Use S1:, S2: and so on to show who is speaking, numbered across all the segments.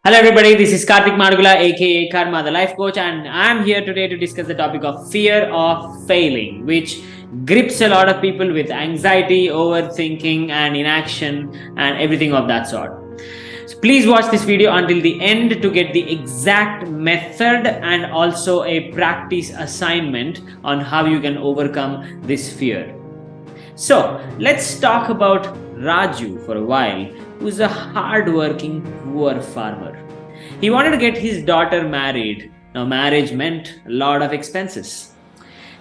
S1: Hello everybody, this is Karthik Madugula aka Karma the Life Coach, and I'm here today to discuss the topic of fear of failing, which grips a lot of people with anxiety, overthinking and inaction and everything of that sort. So please watch this video until the end to get the exact method and also a practice assignment on how you can overcome this fear. So let's talk about Raju for a while, who's a hard-working poor farmer. He wanted to get his daughter married. Now, marriage meant a lot of expenses.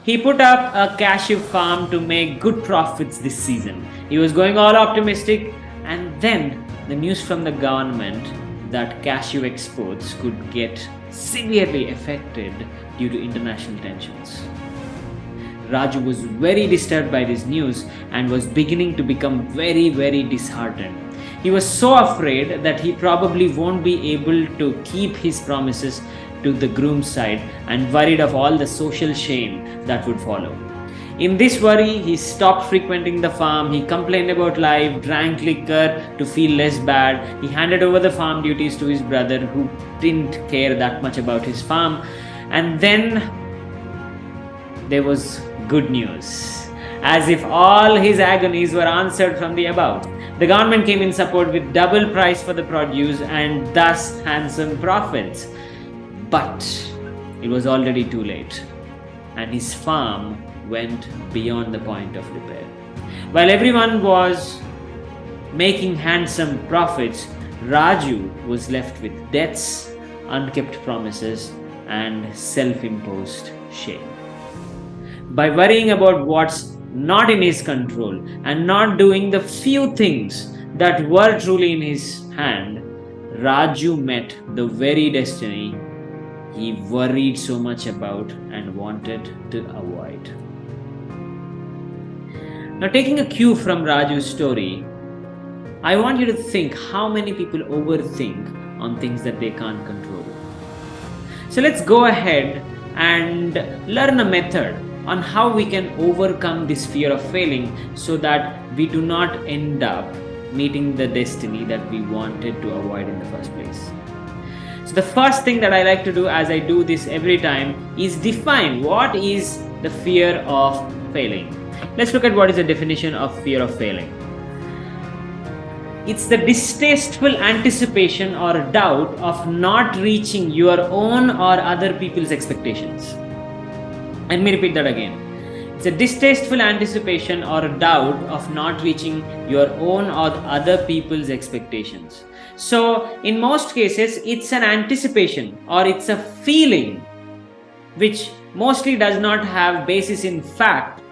S1: He put up a cashew farm to make good profits this season. He was going all optimistic, and then the news from the government that cashew exports could get severely affected due to international tensions. Raju was very disturbed by this news and was beginning to become very disheartened. He was so afraid that he probably won't be able to keep his promises to the groom's side and worried of all the social shame that would follow. In this worry, he stopped frequenting the farm, he complained about life, drank liquor to feel less bad, he handed over the farm duties to his brother who didn't care that much about his farm, and then there was good news. As if all his agonies were answered from the above. The government came in support with double price for the produce and thus handsome profits. But it was already too late, and his farm went beyond the point of repair. While everyone was making handsome profits, Raju was left with debts, unkept promises, and self-imposed shame. By worrying about what's not in his control and not doing the few things that were truly in his hand, Raju met the very destiny he worried so much about and wanted to avoid. Now, taking a cue from Raju's story, I want you to think how many people overthink on things that they can't control. So let's go ahead and learn a method on how we can overcome this fear of failing so that we do not end up meeting the destiny that we wanted to avoid in the first place. So the first thing that I like to do, as I do this every time, is define what is the fear of failing. Let's look at what is the definition of fear of failing. It's the distasteful anticipation or doubt of not reaching your own or other people's expectations. Let me repeat that again. It's a distasteful anticipation or doubt of not reaching your own or other people's expectations. So, in most cases, it's an anticipation or it's a feeling which mostly does not have basis in fact.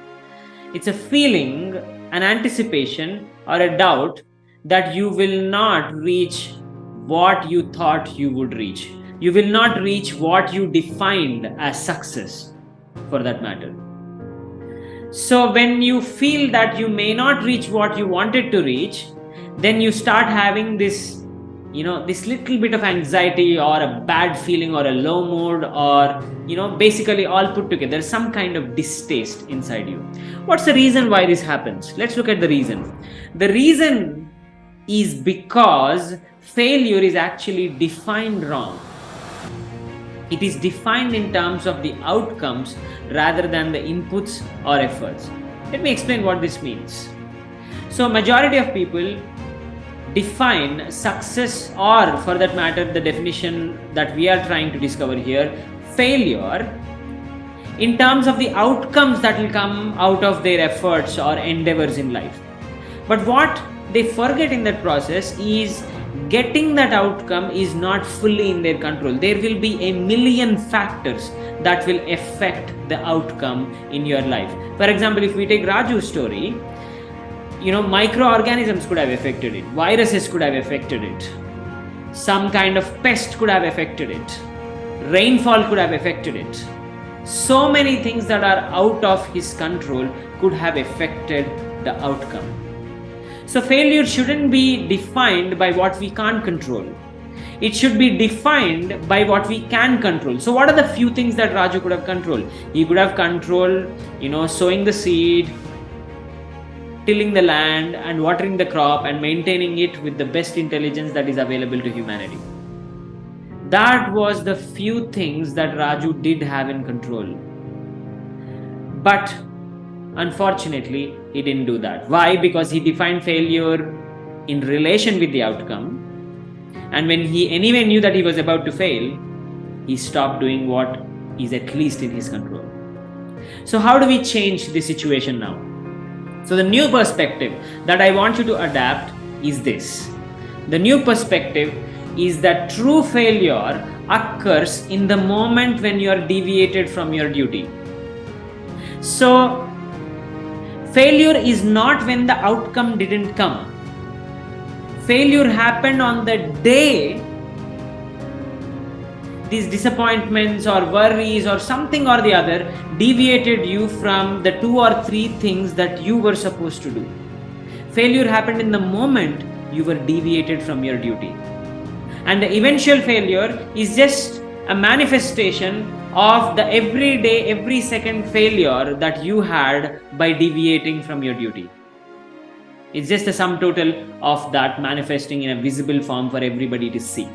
S1: It's a feeling, an anticipation or a doubt that you will not reach what you thought you would reach. You will not reach what you defined as success, for that matter. So when you feel that you may not reach what you wanted to reach, then you start having this little bit of anxiety or a bad feeling or a low mood or basically all put together, some kind of distaste inside you. What's the reason why this happens? Let's look at the reason. The reason is because failure is actually defined wrong. It is defined in terms of the outcomes rather than the inputs or efforts. Let me explain what this means. So, majority of people define success, or for that matter, the definition that we are trying to discover here, failure, in terms of the outcomes that will come out of their efforts or endeavors in life. But what they forget in that process is getting that outcome is not fully in their control. There will be a million factors that will affect the outcome in your life. For example, if we take Raju's story, microorganisms could have affected it, viruses could have affected it, some kind of pest could have affected it, rainfall could have affected it. So many things that are out of his control could have affected the outcome. So failure shouldn't be defined by what we can't control. It should be defined by what we can control. So what are the few things that Raju could have controlled? He could have controlled, sowing the seed, tilling the land and watering the crop and maintaining it with the best intelligence that is available to humanity. That was the few things that Raju did have in control. But unfortunately, he didn't do that. Why? Because he defined failure in relation with the outcome. And when he anyway knew that he was about to fail, he stopped doing what is at least in his control. So how do we change the situation now? So the new perspective that I want you to adapt is this. The new perspective is that true failure occurs in the moment when you are deviated from your duty. So failure is not when the outcome didn't come. Failure happened on the day these disappointments or worries or something or the other deviated you from the 2 or 3 things that you were supposed to do. Failure happened in the moment you were deviated from your duty. And the eventual failure is just a manifestation of the everyday, every second failure that you had by deviating from your duty. It's just a sum total of that manifesting in a visible form for everybody to see.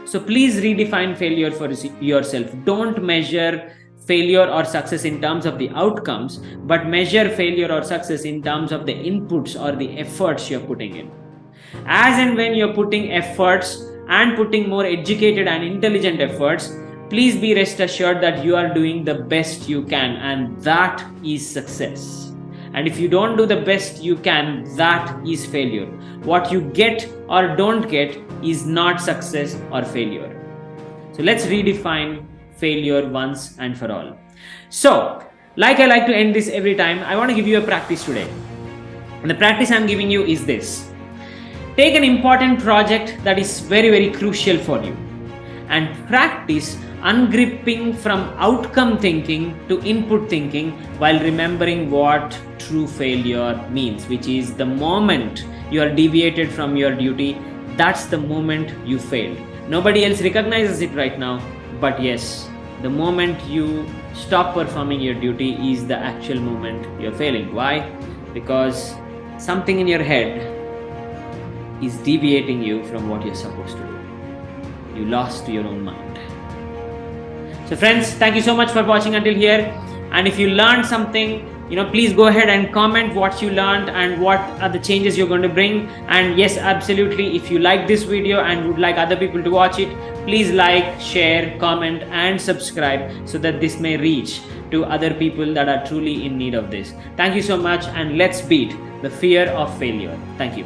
S1: So please redefine failure for yourself. Don't measure failure or success in terms of the outcomes, but measure failure or success in terms of the inputs or the efforts you're putting in. As and when you're putting efforts and putting more educated and intelligent efforts, please be rest assured that you are doing the best you can, and that is success. And if you don't do the best you can, that is failure. What you get or don't get is not success or failure. So let's redefine failure once and for all. So, like I like to end this every time, I want to give you a practice today. And the practice I'm giving you is this. Take an important project that is very, very crucial for you and practice ungripping from outcome thinking to input thinking while remembering what true failure means, which is the moment you are deviated from your duty. That's the moment you failed. Nobody else recognizes it right now, but yes, the moment you stop performing your duty is the actual moment you're failing. Why? Because something in your head is deviating you from what you're supposed to do. You lost your own mind. So friends, thank you so much for watching until here. And if you learned something, please go ahead and comment what you learned and what are the changes you're going to bring. And yes, absolutely, if you like this video and would like other people to watch it, please like, share, comment and subscribe so that this may reach to other people that are truly in need of this. Thank you so much, and let's beat the fear of failure. Thank you.